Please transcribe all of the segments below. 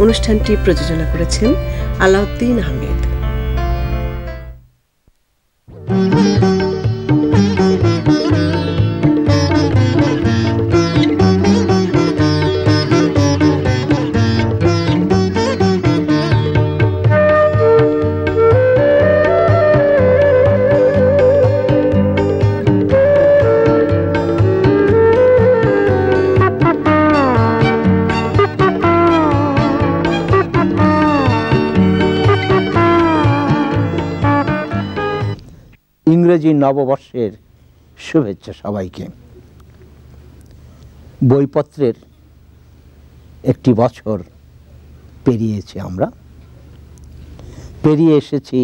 অনুষ্ঠানটি প্রযোজনা করেছেন আলাউদ্দিন আহমেদ। ইংরেজি নববর্ষের শুভেচ্ছা সবাইকে। বইপত্রের একটি বছর পেরিয়েছি আমরা, পেরিয়ে এসেছি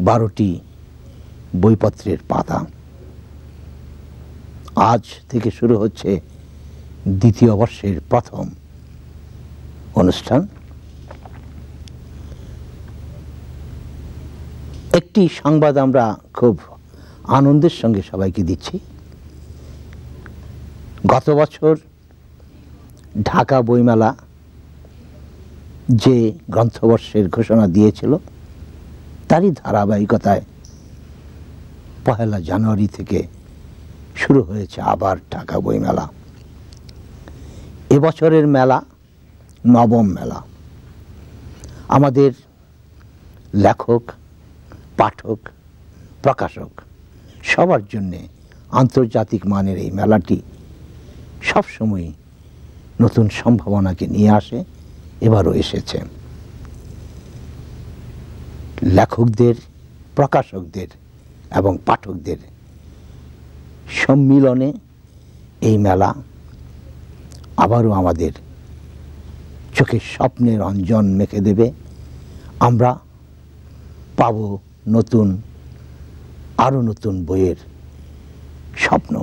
12টি বইপত্রের পাতা। আজ থেকে শুরু হচ্ছে দ্বিতীয় বর্ষের প্রথম অনুষ্ঠান। একটি সংবাদ আমরা খুব আনন্দের সঙ্গে সবাইকে দিচ্ছি। গত বছর ঢাকা বইমেলা যে গ্রন্থবর্ষের ঘোষণা দিয়েছিল তারই ধারাবাহিকতায় 1 জানুয়ারি থেকে শুরু হয়েছে আবার ঢাকা বইমেলা। এবছরের মেলা 9ম মেলা। আমাদের লেখক, পাঠক, প্রকাশক সবার জন্যে আন্তর্জাতিক মানের এই মেলাটি সবসময় নতুন সম্ভাবনাকে নিয়ে আসে, এবারও এসেছে। লেখকদের, প্রকাশকদের এবং পাঠকদের সম্মিলনে এই মেলা আবারও আমাদের চোখে স্বপ্নের অঞ্জন মেখে দেবে। আমরা পাব নতুন, আরো নতুন বইয়ের স্বপ্ন।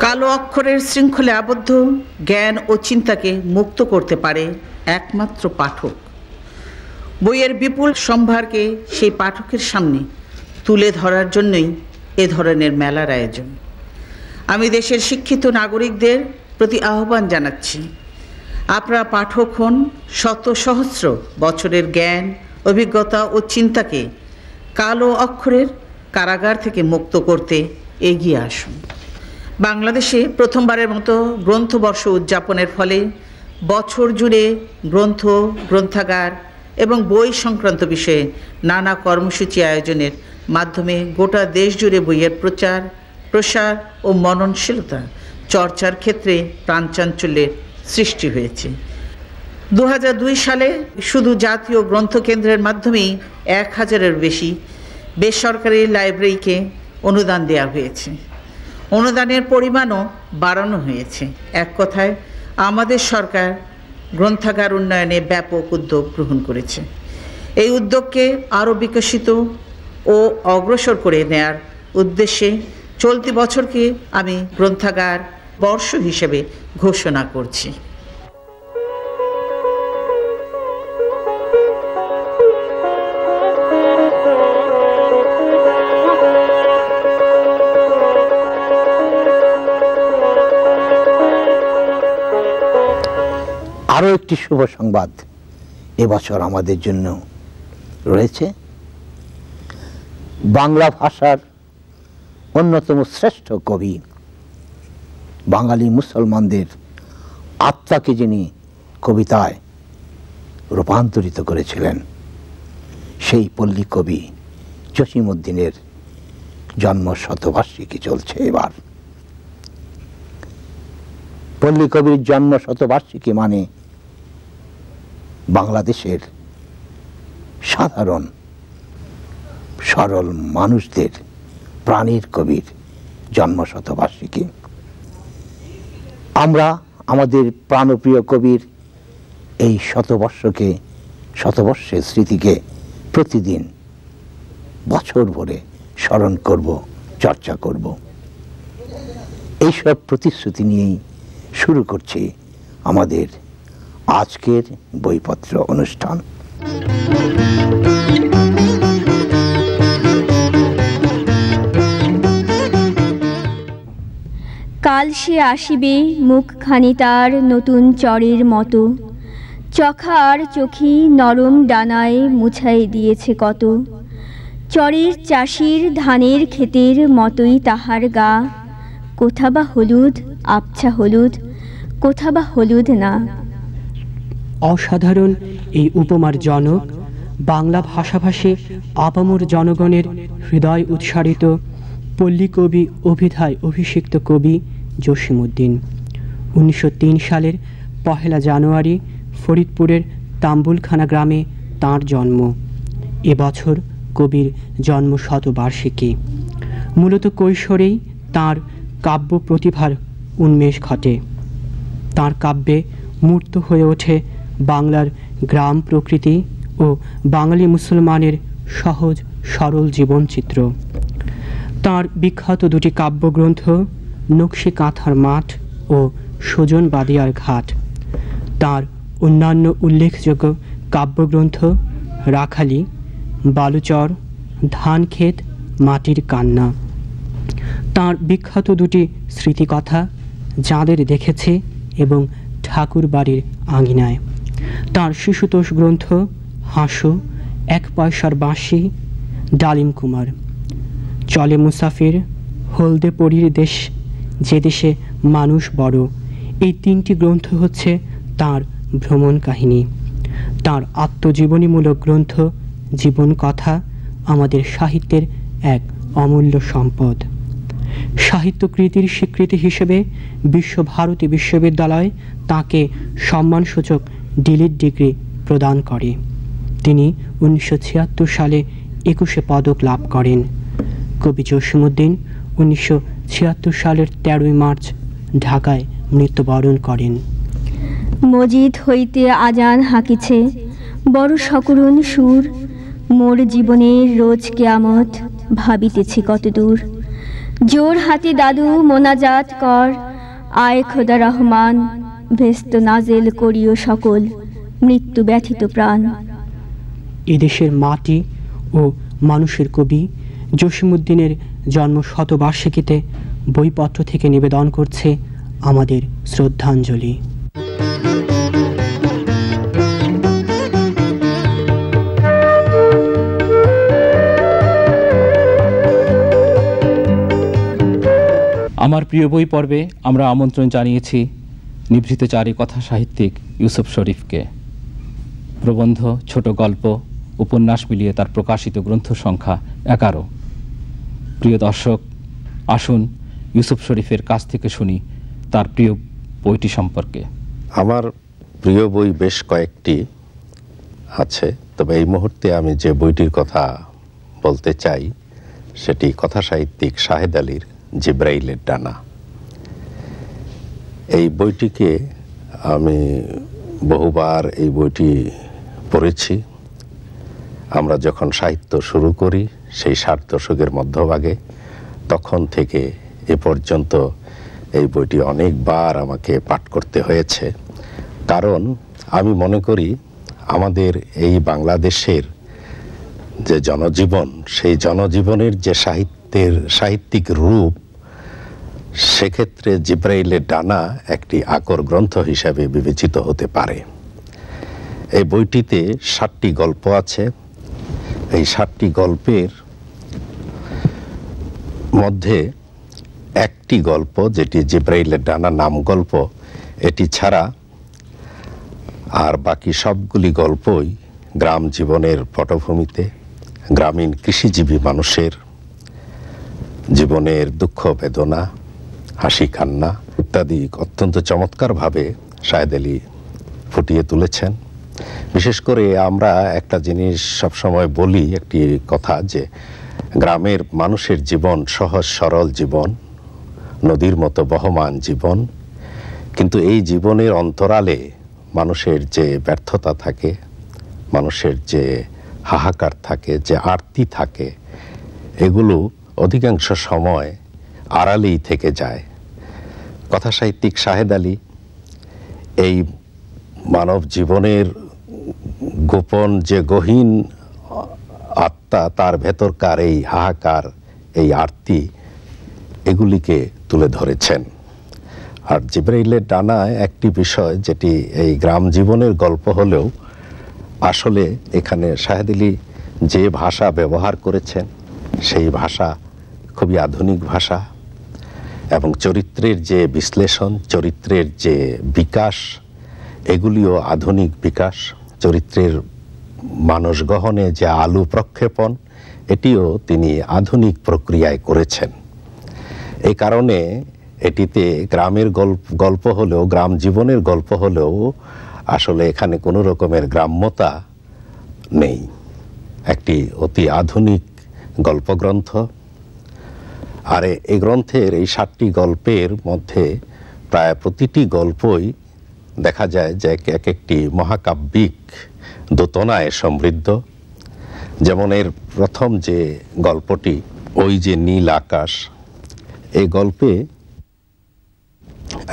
কালো অক্ষরের শৃঙ্খলে আবদ্ধ জ্ঞান ও চিন্তাকে মুক্ত করতে পারে একমাত্র পাঠক। বইয়ের বিপুল সম্ভারকে সেই পাঠকের সামনে তুলে ধরার জন্যই এ ধরনের মেলার আয়োজন। আমি দেশের শিক্ষিত নাগরিকদের প্রতি আহ্বান জানাচ্ছি, আপনারা পাঠক হন, শত সহস্র বছরের জ্ঞান, অভিজ্ঞতা ও চিন্তাকে কালো অক্ষরের কারাগার থেকে মুক্ত করতে এগিয়ে আসুন। বাংলাদেশে প্রথমবারের মতো গ্রন্থবর্ষ উদযাপনের ফলে বছর জুড়ে গ্রন্থ, গ্রন্থাগার এবং বই সংক্রান্ত বিষয়ে নানা কর্মসূচি আয়োজনের মাধ্যমে গোটা দেশ জুড়ে বইয়ের প্রচার, প্রসার ও মননশীলতা চর্চার ক্ষেত্রে প্রাণচাঞ্চল্যের সৃষ্টি হয়েছে। 2002 সালে শুধু জাতীয় গ্রন্থকেন্দ্রের মাধ্যমেই 1000-এর বেশি বেসরকারি লাইব্রেরিকে অনুদান দেওয়া হয়েছে। অনুদানের পরিমাণও বাড়ানো হয়েছে। এক কথায় আমাদের সরকার গ্রন্থাগার উন্নয়নে ব্যাপক উদ্যোগ গ্রহণ করেছে। এই উদ্যোগকে আরও বিকশিত ও অগ্রসর করে নেয়ার উদ্দেশ্যে চলতি বছরকে আমি গ্রন্থাগার বর্ষ হিসেবে ঘোষণা করছি। আরও একটি শুভ সংবাদ এবছর আমাদের জন্য রয়েছে। বাংলা ভাষার অন্যতম শ্রেষ্ঠ কবি, বাঙালি মুসলমানদের আত্মাকে যিনি কবিতায় রূপান্তরিত করেছিলেন, সেই পল্লী কবি জসিমউদ্দিনের জন্ম শতবার্ষিকী চলছে এবার। পল্লী কবির জন্ম শতবার্ষিকী মানে বাংলাদেশের সাধারণ সরল মানুষদের প্রাণীর কবির জন্ম শতবার্ষিকী। আমরা আমাদের প্রাণপ্রিয় কবির এই শতবর্ষের স্মৃতিকে প্রতিদিন বছর ভরে স্মরণ করব, চর্চা করব। এইসব প্রতিশ্রুতি নিয়েই শুরু করছি আমাদের আজকের বইপত্র অনুষ্ঠান। কাল সে আসিবে মুখখানি তার নতুন চরের মতো, চখার চোখি নরম ডানায় মুছাই দিয়েছে কত। চরের চাষির ধানের ক্ষেতের মতোই তাহার গা, কোথা বা হলুদ আবছা হলুদ, কোথা বা হলুদ না। অসাধারণ এই উপমার জনক বাংলা ভাষাভাষী আপামর জনগণের হৃদয় উৎসারিত পল্লী কবি অভিধায় অভিষিক্ত কবি জসীমউদ্দীন। 1903 সালের 1 জানুয়ারি ফরিদপুরের তাম্বুলখানা গ্রামে তাঁর জন্ম। এবছর কবির জন্ম শতবার্ষিকী। মূলত কৈশোরেই তাঁর কাব্য প্রতিভার উন্মেষ ঘটে। তাঁর কাব্যে মূর্ত হয়ে ওঠে বাংলার গ্রাম প্রকৃতি ও বাঙালি মুসলমানের সহজ সরল জীবনচিত্র। তাঁর বিখ্যাত দুটি কাব্যগ্রন্থ নকশি কাঁথার মাঠ ও সুজন বাদিয়ার ঘাট। তাঁর অন্যান্য উল্লেখযোগ্য কাব্যগ্রন্থ রাখালি, বালুচর, ধানক্ষেত, মাটির কান্না। তাঁর বিখ্যাত দুটি স্মৃতিকথা যাঁদের দেখেছে এবং ঠাকুর বাড়ির আঙিনায়। তাঁর শিশুতোষ গ্রন্থ হাসু, 1 পয়সার বাঁশি, ডালিম কুমার, চলে মুসাফির, হলদে পরীর দেশ, যে দেশে মানুষ বড়। এই 3টি গ্রন্থ হচ্ছে তাঁর ভ্রমণ কাহিনী। তাঁর আত্মজীবনীমূলক গ্রন্থ জীবন কথা আমাদের সাহিত্যের এক অমূল্য সম্পদ। সাহিত্যকৃতির স্বীকৃতি হিসেবে বিশ্বভারতী বিশ্ববিদ্যালয় তাঁকে সম্মানসূচক ডিলিট ডিগ্রি প্রদান করে। তিনি 1976 সালে 21 পদক লাভ করেন। কবি জসীমউদ্দীন 1976 সালের 13 মার্চ ঢাকায় মৃত্যুবরণ করেন। মজিদ হইতে আজান হাঁকিছে বড় সকরুণ সুর, মোর জীবনের রোজ কেয়ামত ভাবিতেছি কত দূর। জোর হাতে দাদু মোনাজাত কর, আয় খোদা রহমান, ভেস্ত নাজেল করিও সকল মৃত্যু ব্যথিত প্রাণ। এদেশের মাটি ও মানুষের কবি জসীমউদ্দীনের জন্ম শতবার্ষিকীতে বইপত্র থেকে নিবেদন করছে আমাদের শ্রদ্ধাঞ্জলি। আমার প্রিয় বই পর্বে আমরা আমন্ত্রণ জানিয়েছি নিভৃতচারী কথা সাহিত্যিক ইউসুফ শরীফকে। প্রবন্ধ, ছোট গল্প, উপন্যাস মিলিয়ে তার প্রকাশিত গ্রন্থ সংখ্যা 11। প্রিয় দর্শক, আসুন ইউসুফ শরীফের কাছ থেকে শুনি তার প্রিয় বইটি সম্পর্কে। আমার প্রিয় বই বেশ কয়েকটি আছে, তবে এই মুহূর্তে আমি যে বইটির কথা বলতে চাই সেটি কথা সাহিত্যিক শাহেদ আলীর জিব্রাইলের ডানা। এই বইটিকে আমি বহুবার এই বইটি পড়েছি। আমরা যখন সাহিত্য শুরু করি সেই 60 দশকের মধ্যভাগে, তখন থেকে এ পর্যন্ত এই বইটি অনেকবার আমাকে পাঠ করতে হয়েছে। কারণ আমি মনে করি আমাদের এই বাংলাদেশের যে জনজীবন, সেই জনজীবনের যে সাহিত্যিক রূপ, সেক্ষেত্রে জিব্রাইলের ডানা একটি আকর গ্রন্থ হিসাবে বিবেচিত হতে পারে। এই বইটিতে 60টি গল্প আছে। এই 60টি গল্পের মধ্যে একটি গল্প, যেটি জিব্রাইলের ডানা নাম গল্প, এটি ছাড়া আর বাকি সবগুলি গল্পই গ্রাম জীবনের পটভূমিতে গ্রামীণ কৃষিজীবী মানুষের জীবনের দুঃখ বেদনা, হাসি কান্না ইত্যাদি অত্যন্ত চমৎকারভাবে শাহেদ আলী ফুটিয়ে তুলেছেন। বিশেষ করে আমরা একটা জিনিস সবসময় বলি, একটি কথা, যে গ্রামের মানুষের জীবন সহজ সরল জীবন, নদীর মতো বহমান জীবন, কিন্তু এই জীবনের অন্তরালে মানুষের যে ব্যর্থতা থাকে, মানুষের যে হাহাকার থাকে, যে আরতি থাকে, এগুলো অধিকাংশ সময় আড়ালেই থেকে যায়। কথা সাহিত্যিক শাহেদ আলী এই মানব জীবনের গোপন যে গহীন আত্মা, তার ভেতরকার এই হাহাকার, এই আরতি, এগুলিকে তুলে ধরেছেন। আর জিবরাইলের ডানায় একটি বিষয় যেটি এই গ্রাম জীবনের গল্প হলেও আসলে এখানে শাহেদ আলী যে ভাষা ব্যবহার করেছেন সেই ভাষা খুবই আধুনিক ভাষা, এবং চরিত্রের যে বিশ্লেষণ, চরিত্রের যে বিকাশ, এগুলিও আধুনিক বিকাশ। চরিত্রের মানস গহনে যে আলু প্রক্ষেপণ, এটিও তিনি আধুনিক প্রক্রিয়ায় করেছেন। এই কারণে এটিতে গ্রামের গল্প হলেও, গ্রাম জীবনের গল্প হলেও আসলে এখানে কোনো রকমের গ্রাম্যতা নেই। একটি অতি আধুনিক গল্পগ্রন্থ। আর এই গ্রন্থের এই 7টি গল্পের মধ্যে প্রায় প্রতিটি গল্পই দেখা যায় যে এক একটি মহাকাব্যিক দোতনায় সমৃদ্ধ। যেমন এর প্রথম যে গল্পটি, ওই যে নীল আকাশ, এই গল্পে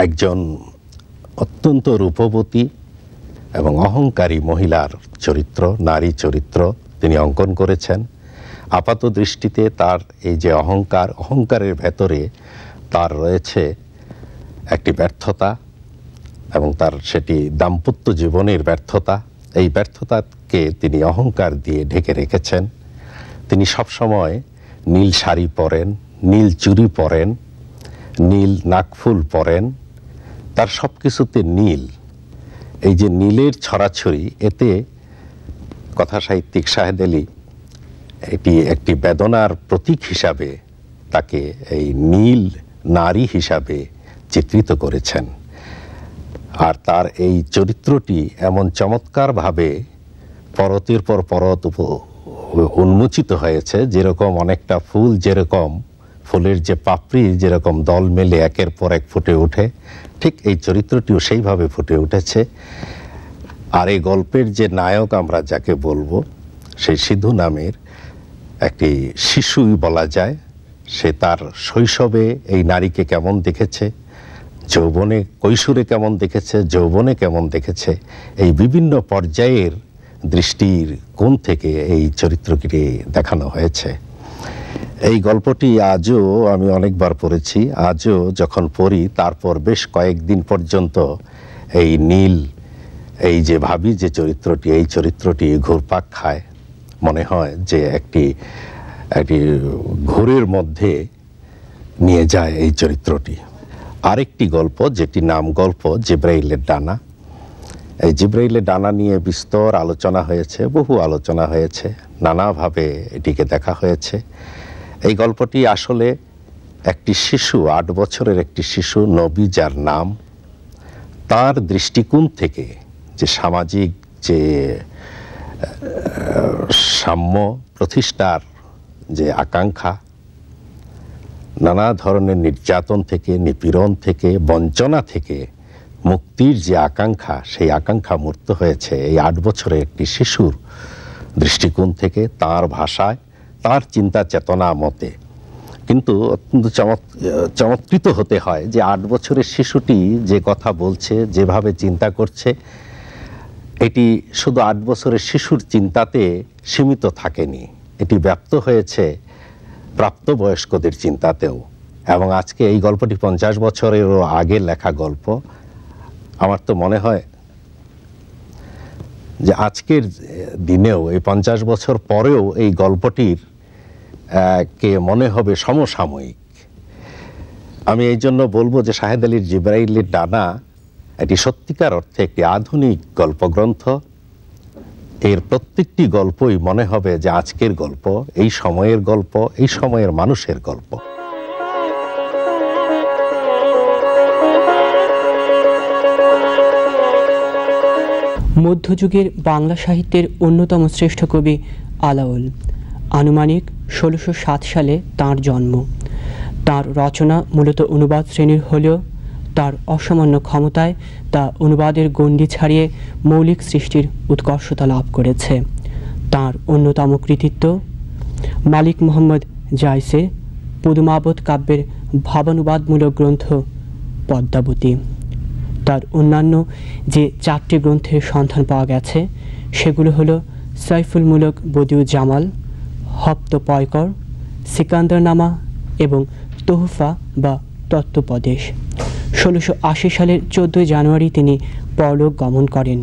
একজন অত্যন্ত রূপবতী এবং অহংকারী মহিলার চরিত্র, নারী চরিত্র তিনি অঙ্কন করেছেন। আপাত দৃষ্টিতে তার এই যে অহংকারের ভেতরে তার রয়েছে একটি ব্যর্থতা, এবং তার সেটি দাম্পত্য জীবনের ব্যর্থতা। এই ব্যর্থতাকে তিনি অহংকার দিয়ে ঢেকে রেখেছেন। তিনি সবসময় নীল শাড়ি পরেন, নীল চুড়ি পরেন, নীল নাকফুল পরেন, তার সব কিছুতে নীল। এই যে নীলের ছড়াছড়ি, এতে কথা সাহিত্যিক শাহেদ আলী এটি একটি বেদনার প্রতীক হিসাবে তাকে এই নীল নারী হিসাবে চিত্রিত করেছেন। আর তার এই চরিত্রটি এমন চমৎকারভাবে পরতের পর পরত উন্মোচিত হয়েছে, যেরকম অনেকটা ফুল, যেরকম ফুলের যে পাপড়ি যেরকম দল মেলে একের পর এক ফুটে ওঠে, ঠিক এই চরিত্রটিও সেইভাবে ফুটে উঠেছে। আর এই গল্পের যে নায়ক আমরা যাকে বলবো, সেই সিধু নামের একটি শিশুই বলা যায়। সে তার শৈশবে এই নারীকে কেমন দেখেছে, যৌবনে, কৈশোরে কেমন দেখেছে, যৌবনে কেমন দেখেছে, এই বিভিন্ন পর্যায়ের দৃষ্টির কোণ থেকে এই চরিত্রকে দেখানো হয়েছে। এই গল্পটি আজও আমি অনেকবার পড়েছি। আজও যখন পড়ি তারপর বেশ কয়েকদিন পর্যন্ত এই নীল, এই যে ভাবি যে চরিত্রটি, এই চরিত্রটি ঘুরপাক খায়। মনে হয় যে একটি ঘোরের মধ্যে নিয়ে যায় এই চরিত্রটি। আরেকটি গল্প যেটি নাম গল্প জিবরাইলের ডানা। এই জিবরাইলের ডানা নিয়ে বিস্তর আলোচনা হয়েছে, বহু আলোচনা হয়েছে, নানাভাবে এটিকে দেখা হয়েছে। এই গল্পটি আসলে একটি শিশু, 8 বছরের একটি শিশু নবী যার নাম, তার দৃষ্টিকোণ থেকে যে সামাজিক যে সাম্য প্রতিষ্ঠার যে আকাঙ্ক্ষা, নানা ধরনের নির্যাতন থেকে, নিপীড়ন থেকে, বঞ্চনা থেকে মুক্তির যে আকাঙ্ক্ষা, সেই আকাঙ্ক্ষা মূর্ত হয়েছে এই 8 বছরের একটি শিশুর দৃষ্টিকোণ থেকে, তার ভাষায়, তার চিন্তা চেতনা মতে। কিন্তু অত্যন্ত চমৎকৃত হতে হয় যে 8 বছরের শিশুটি যে কথা বলছে, যেভাবে চিন্তা করছে, এটি শুধু 8 বছরের শিশুর চিন্তাতে সীমিত থাকেনি, এটি ব্যাপ্ত হয়েছে প্রাপ্তবয়স্কদের চিন্তাতেও। এবং আজকে এই গল্পটি 50 বছরেরও আগে লেখা গল্প। আমার তো মনে হয় যে আজকের দিনেও, এই 50 বছর পরেও এই গল্পটির কে মনে হবে সমসাময়িক। আমি এই জন্য বলবো যে শাহেদ আলীর জিবরাইলের ডানা এটি সত্যিকার অর্থে একটি আধুনিক গল্পগ্রন্থ। এর প্রত্যেকটি গল্পই মনে হবে যে আজকের গল্প, এই সময়ের গল্প, এই সময়ের মানুষের গল্প। মধ্যযুগের বাংলা সাহিত্যের অন্যতম শ্রেষ্ঠ কবি আলাওল। আনুমানিক 1607 সালে তাঁর জন্ম। তাঁর রচনা মূলত অনুবাদ শ্রেণীর হলেও তার অসামান্য ক্ষমতায় তা অনুবাদের গণ্ডি ছাড়িয়ে মৌলিক সৃষ্টির উৎকর্ষতা লাভ করেছে। তাঁর অন্যতম কৃতিত্ব মালিক মোহাম্মদ জায়সে পদুমাবত কাব্যের ভাবানুবাদমূলক গ্রন্থ পদ্মাবতী। তার অন্যান্য যে 4টি গ্রন্থের সন্ধান পাওয়া গেছে সেগুলো হলো সাইফুলমূলক বদিউ জামাল, হপ্ত পয়কর, সিকান্দারনামা এবং তোহফা বা তত্ত্বপদেশ। 1680 সালের 14 জানুয়ারি তিনি পরলোক গমন করেন।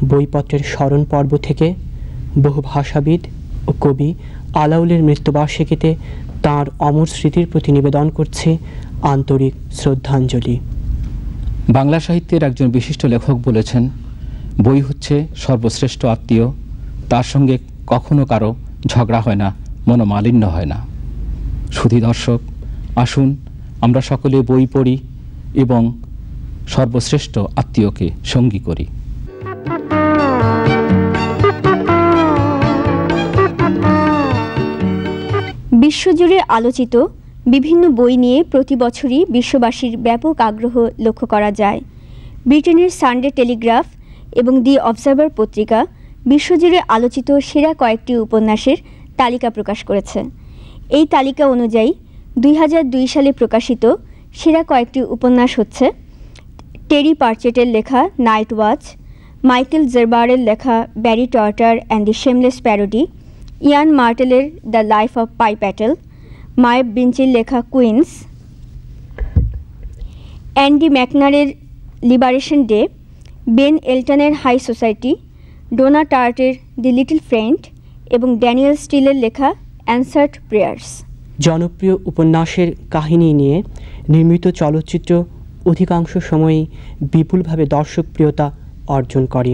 বইপত্রের স্মরণ পর্ব থেকে বহু ভাষাবিদ ও কবি আলাউলের মৃত্যুবার্ষিকীতে তাঁর অমর স্মৃতির প্রতি নিবেদন করছে আন্তরিক শ্রদ্ধাঞ্জলি। বাংলা সাহিত্যের একজন বিশিষ্ট লেখক বলেছেন, বই হচ্ছে সর্বশ্রেষ্ঠ আত্মীয়, তার সঙ্গে কখনো কারো ঝগড়া হয় না, মনোমালিন্য হয় না। সুধী দর্শক, আসুন আমরা সকলে বই পড়ি এবং সর্বশ্রেষ্ঠ আত্মীয়কে সঙ্গী করি। বিশ্বজুড়ে আলোচিত বিভিন্ন বই নিয়ে প্রতি বছরই বিশ্ববাসীর ব্যাপক আগ্রহ লক্ষ্য করা যায়। ব্রিটেনের সানডে টেলিগ্রাফ এবং দি অবজারভার পত্রিকা বিশ্বজুড়ে আলোচিত সেরা কয়েকটি উপন্যাসের তালিকা প্রকাশ করেছে। এই তালিকা অনুযায়ী 2002 সালে প্রকাশিত সেরা কয়েকটি উপন্যাস হচ্ছে টেরি পার্চেটের লেখা নাইট ওয়াচ, মাইকেল জারবারের লেখা Barry Trotter and the shameless parody, Yann মার্টেলের the life of Pi Patel, Maeve বিঞ্চির লেখা কুইন্স, অ্যান্ডি ম্যাকনারের লিবারেশন ডে, বেন এলটনের হাই সোসাইটি, ডোনা টার্টের দি লিটল ফ্রেন্ড এবং ড্যানিয়েল স্টিলের লেখা অ্যানসার্ড প্রেয়ার্স। জনপ্রিয় উপন্যাসের কাহিনী নিয়ে নির্মিত চলচ্চিত্র অধিকাংশ সময়ই বিপুলভাবে দর্শকপ্রিয়তা অর্জন করে।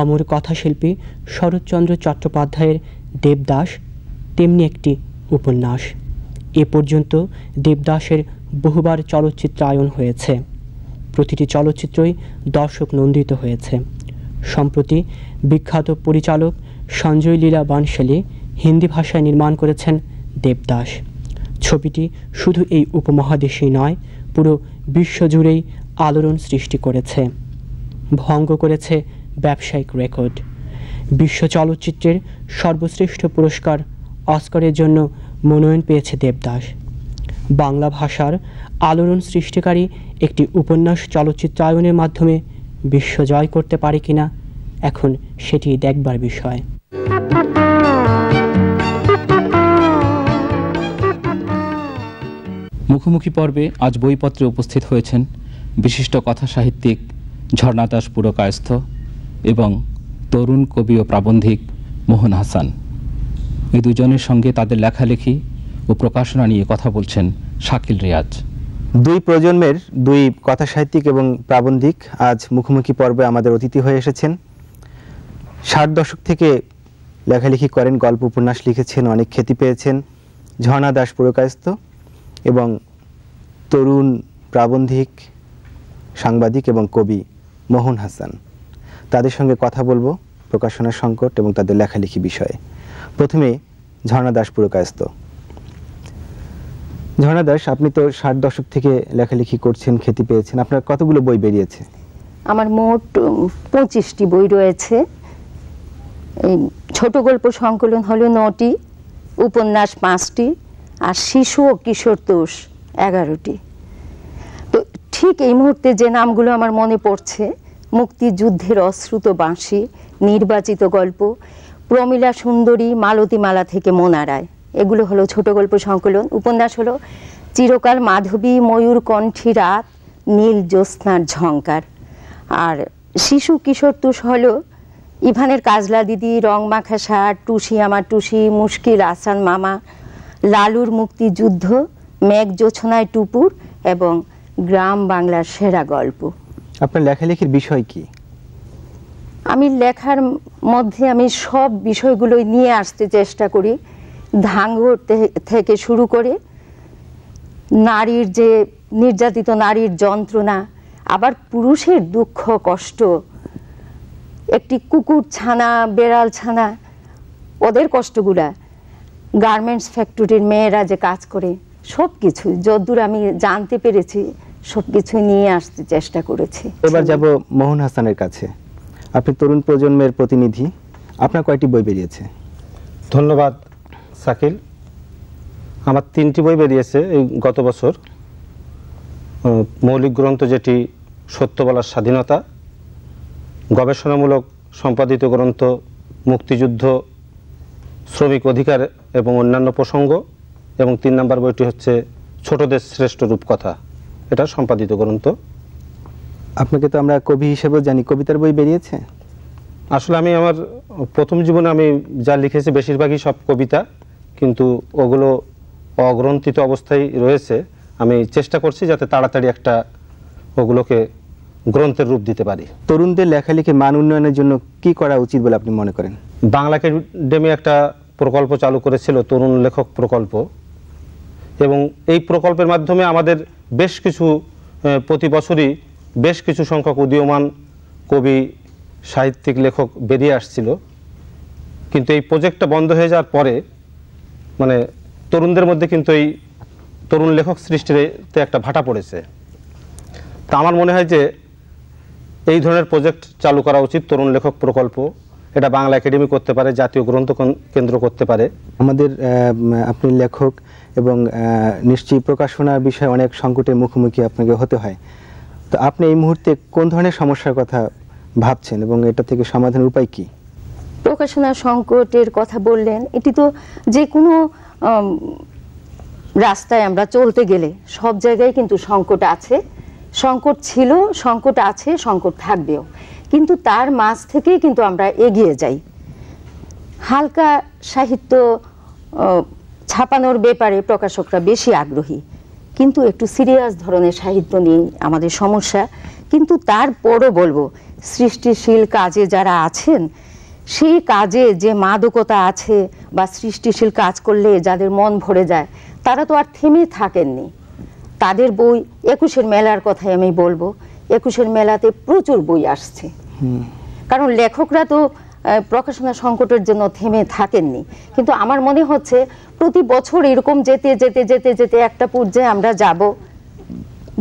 অমর কথাশিল্পী শরৎচন্দ্র চট্টোপাধ্যায়ের দেবদাস তেমনি একটি উপন্যাস। এ পর্যন্ত দেবদাসের বহুবার চলচ্চিত্রায়ন হয়েছে। প্রতিটি চলচ্চিত্রই দর্শক নন্দিত হয়েছে। সম্প্রতি বিখ্যাত পরিচালক সঞ্জয় লীলা বানশালী হিন্দি ভাষায় নির্মাণ করেছেন দেবদাস। ছবিটি শুধু এই উপমহাদেশেই নয়, পুরো বিশ্বজুড়েই আলোড়ন সৃষ্টি করেছে, ভঙ্গ করেছে ব্যবসায়িক রেকর্ড। বিশ্ব চলচ্চিত্রের সর্বশ্রেষ্ঠ পুরস্কার অস্কারের জন্য মনোনয়ন পেয়েছে দেবদাস। বাংলা ভাষার আলোড়ন সৃষ্টিকারী একটি উপন্যাস চলচ্চিত্রায়নের মাধ্যমে বিশ্ব জয় করতে পারে কিনা এখন সেটি দেখবার বিষয়। মুখোমুখি পর্বে আজ বইপত্রে উপস্থিত হয়েছেন বিশিষ্ট কথা সাহিত্যিক ঝর্ণা দাস পুরকায়স্থ এবং তরুণ কবি ও প্রাবন্ধিক মোহন হাসান। এই দুজনের সঙ্গে তাদের লেখালেখি ও প্রকাশনা নিয়ে কথা বলছেন শাকিল রিয়াজ। দুই প্রজন্মের দুই কথা সাহিত্যিক এবং প্রাবন্ধিক আজ মুখোমুখি পর্বে আমাদের অতিথি হয়ে এসেছেন। 60 দশক থেকে লেখালেখি করেন, গল্প উপন্যাস লিখেছেন, অনেক খ্যাতি পেয়েছেন ঝর্ণা দাস পুরকায়স্থ এবং তরুণ প্রাবন্ধিক, সাংবাদিক এবং কবি মোহন হাসান। তাদের সঙ্গে কথা বলবো প্রকাশনার সংকট এবং তাদের লেখালেখি বিষয়ে। প্রথমে ঝর্ণা দাস পুরকায়স্থ। ঝর্ণা দাস, আপনি তো 60 দশক থেকে লেখালেখি করছেন, খ্যাতি পেয়েছেন। আপনার কতগুলো বই বেরিয়েছে? আমার মোট 25টি বই রয়েছে। এই ছোট গল্প সংকলন হলো 9টি, উপন্যাস 5টি, আর শিশু ও কিশোর তোষ 11টি। তো ঠিক এই মুহূর্তে যে নামগুলো আমার মনে পড়ছে, মুক্তিযুদ্ধের অশ্রুত বাঁশি, নির্বাচিত গল্প, প্রমীলা সুন্দরী, মালতীমালা থেকে মোনারায়, এগুলো হলো ছোট গল্প সংকলন। উপন্যাস হলো চিরকাল মাধবী, ময়ূর কণ্ঠী রাত, নীল জ্যোৎস্নার ঝঙ্কার। আর শিশু কিশোর তোষ হলো ইভানের কাজলা দিদি, রং মাখা শার্ট, টুসি আমার টুসি, মুশকিল আসান মামা, লালুর মুক্তিযুদ্ধ, মেঘ জোছনায় টুপুর এবং গ্রাম বাংলার সেরা গল্প। আপনার লেখালেখির বিষয় কি? আমি লেখার মধ্যে আমি সব বিষয়গুলোই নিয়ে আসতে চেষ্টা করি, ধাঙ্গর থেকে শুরু করে নারীর যে নির্যাতিত নারীর যন্ত্রণা, আবার পুরুষের দুঃখ কষ্ট, একটি কুকুর ছানা, বেড়াল ছানা, ওদের কষ্টগুলা, গার্মেন্টস ফ্যাক্টরির মেয়েরা যে কাজ করে, সব কিছু যতদূর আমি জানতে পেরেছি সবকিছু নিয়ে আসতে চেষ্টা করেছি। এবার যাব মোহন হাসানের কাছে। আপনি তরুণ প্রজন্মের প্রতিনিধি, আপনার কয়টি বই বেরিয়েছে? ধন্যবাদ শাকিল। আমার 3টি বই বেরিয়েছে এই গত বছর। মৌলিক গ্রন্থ যেটি সত্য বলার স্বাধীনতা, গবেষণামূলক সম্পাদিত গ্রন্থ মুক্তিযুদ্ধ, শ্রমিক অধিকার এবং অন্যান্য প্রসঙ্গ, এবং 3 নম্বর বইটি হচ্ছে ছোটদের শ্রেষ্ঠ রূপকথা। এটা সম্পাদিত গ্রন্থ। আপনাকে তো আমরা কবি হিসেবেও জানি, কবিতার বই বেরিয়েছে? আসলে আমি আমার প্রথম জীবনে আমি যা লিখেছি বেশিরভাগই সব কবিতা, কিন্তু ওগুলো অগ্রন্থিত অবস্থায় রয়েছে। আমি চেষ্টা করছি যাতে তাড়াতাড়ি একটা ওগুলোকে গ্রন্থের রূপ দিতে পারি। তরুণদের লেখালেখি মান উন্নয়নের জন্য কি করা উচিত বলে আপনি মনে করেন? বাংলা একাডেমি একটা প্রকল্প চালু করেছিল, তরুণ লেখক প্রকল্প, এবং এই প্রকল্পের মাধ্যমে আমাদের বেশ কিছু প্রতি বছরই বেশ কিছু সংখ্যক উদীয়মান কবি সাহিত্যিক লেখক বেরিয়ে আসছিল। কিন্তু এই প্রজেক্টটা বন্ধ হয়ে যাওয়ার পরে মানে তরুণদের মধ্যে কিন্তু এই তরুণ লেখক সৃষ্টিতে একটা ভাটা পড়েছে। তা আমার মনে হয় যে এই ধরনের প্রজেক্ট চালু করা উচিত, তরুণ লেখক প্রকল্প। এটা বাংলা একাডেমি করতে পারে, জাতীয় গ্রন্থ কেন্দ্র করতে পারে। আমাদের আপনি লেখক এবং নিশ্চয়ই প্রকাশনার বিষয়ে অনেক সংকটের মুখোমুখি আপনাকে হতে হয়। তো আপনি এই মুহূর্তে কোন ধরনের সমস্যার কথা ভাবছেন এবং এটা থেকে সমাধানের উপায় কি? প্রকাশনা সংকটের কথা বললেন, এটি তো যে কোনো রাস্তায় আমরা চলতে গেলে সব জায়গায় কিন্তু সংকট আছে, সংকট ছিল, সংকট আছে, সংকট থাকবেও, কিন্তু তার মাঝ থেকেই কিন্তু আমরা এগিয়ে যাই। হালকা সাহিত্য ছাপানোর ব্যাপারে প্রকাশকরা বেশি আগ্রহী, কিন্তু একটু সিরিয়াস ধরনের সাহিত্য নিয়ে আমাদের সমস্যা। কিন্তু তারপরও বলবো, সৃষ্টিশীল কাজে যারা আছেন, সেই কাজে যে মাদকতা আছে বা সৃষ্টিশীল কাজ করলে যাদের মন ভরে যায়, তারা তো আর থেমে থাকেননি। তাদের বই, ২১-এর মেলার কথাই আমি বলবো, ২১-এর মেলাতে প্রচুর বই আসছে, কারণ লেখকরা তো প্রকাশনা সংকটের জন্য থেমে থাকেননি। কিন্তু আমার মনে হচ্ছে প্রতি বছর এরকম যেতে যেতে যেতে যেতে একটা পর্যায়ে আমরা যাব,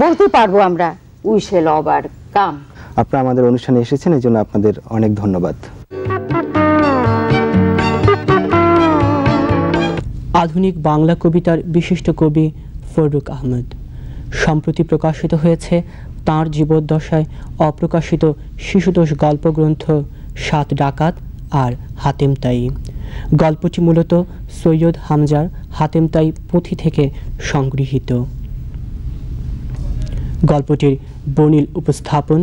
বলতে পারবো আমরা উই শ্যাল ওভারকাম। আপনারা আমাদের অনুষ্ঠানে এসেছেন, এই জন্য আপনাদের অনেক ধন্যবাদ। আধুনিক বাংলা কবিতার বিশিষ্ট কবি ফররুখ আহমদ। সম্প্রতি প্রকাশিত হয়েছে তাঁর জীবদ্দশায় অপ্রকাশিত শিশুতোষ গল্পগ্রন্থ ৭ ডাকাত আর হাতেম তাই। গল্পটি মূলত সৈয়দ হামজার হাতেম তাই পুঁথি থেকে সংগৃহীত। গল্পটির বর্ণিল উপস্থাপন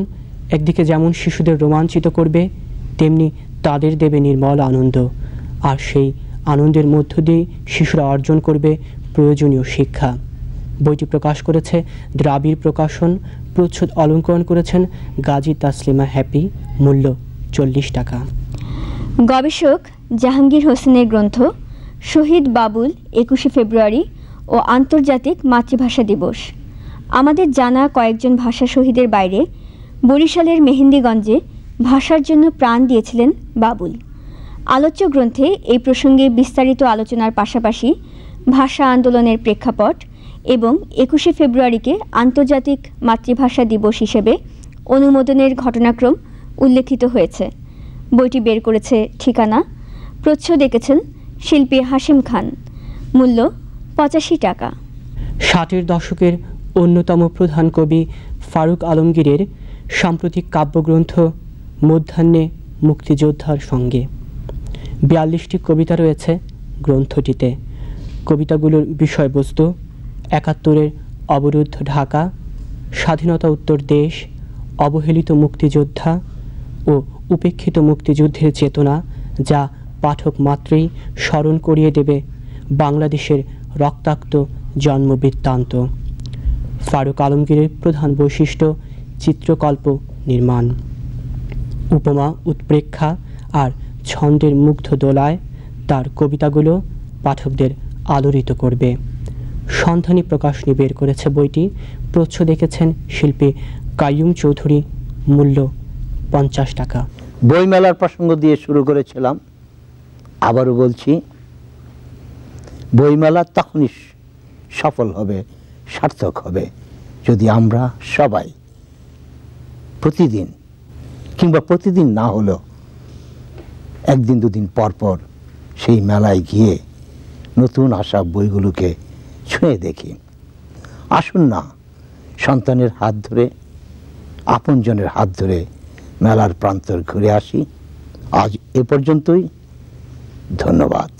একদিকে যেমন শিশুদের রোমাঞ্চিত করবে, তেমনি তাদের দেবে নির্মল আনন্দ, আর সেই আনন্দের মধ্য দিয়ে শিশুরা অর্জন করবে প্রয়োজনীয় শিক্ষা। বইটি প্রকাশ করেছে দ্রাবিড় প্রকাশন, প্রচ্ছদ অলঙ্করণ করেছেন গাজী তাসলিমা হ্যাপি, মূল্য 40 টাকা। গবেষক জাহাঙ্গীর হোসেনের গ্রন্থ শহীদ বাবুল ২১শে ফেব্রুয়ারি ও আন্তর্জাতিক মাতৃভাষা দিবস। আমাদের জানা কয়েকজন ভাষা শহীদের বাইরে বরিশালের মেহেন্দিগঞ্জে ভাষার জন্য প্রাণ দিয়েছিলেন বাবুল। আলোচ্য গ্রন্থে এই প্রসঙ্গে বিস্তারিত আলোচনার পাশাপাশি ভাষা আন্দোলনের প্রেক্ষাপট এবং ২১শে ফেব্রুয়ারিকে আন্তর্জাতিক মাতৃভাষা দিবস হিসেবে অনুমোদনের ঘটনাক্রম উল্লেখিত হয়েছে। বইটি বের করেছে ঠিকানা। প্রচ্ছদ এঁকেছেন শিল্পী হাশিম খান, মূল্য ৮৫ টাকা। ৬০-এর দশকের অন্যতম প্রধান কবি ফারুক আলমগীরের সাম্প্রতিক কাব্যগ্রন্থ মধ্যাহ্নে মুক্তিযোদ্ধার সঙ্গে ৪২টি কবিতা রয়েছে গ্রন্থটিতে। কবিতাগুলোর বিষয়বস্তু ৭১-এর অবরুদ্ধ ঢাকা, স্বাধীনতা উত্তর দেশ, অবহেলিত মুক্তিযোদ্ধা ও উপেক্ষিত মুক্তিযুদ্ধের চেতনা, যা পাঠক মাত্রেই স্মরণ করিয়ে দেবে বাংলাদেশের রক্তাক্ত জন্মবৃত্তান্ত। ফারুক আলমগীরের প্রধান বৈশিষ্ট্য চিত্রকল্প নির্মাণ। উপমা উৎপ্রেক্ষা আর ছন্দের মুগ্ধ দোলায় তার কবিতাগুলো পাঠকদের আলোড়িত করবে। সন্ধানী প্রকাশনী বের করেছে বইটি। প্রচ্ছদ দেখেছেন শিল্পী কাইয়ুম চৌধুরী, মূল্য ৫০ টাকা। বইমেলার প্রসঙ্গ দিয়ে শুরু করেছিলাম, আবারও বলছি, বইমেলা তখনই সফল হবে, সার্থক হবে, যদি আমরা সবাই প্রতিদিন কিংবা প্রতিদিন না হলেও একদিন দুদিন পর পর সেই মেলায় গিয়ে নতুন আসা বইগুলোকে ছুঁয়ে দেখি। আসুন না, সন্তানের হাত ধরে, আপনজনের হাত ধরে মেলার প্রান্তর ঘুরে আসি। আজ এ পর্যন্তই, ধন্যবাদ।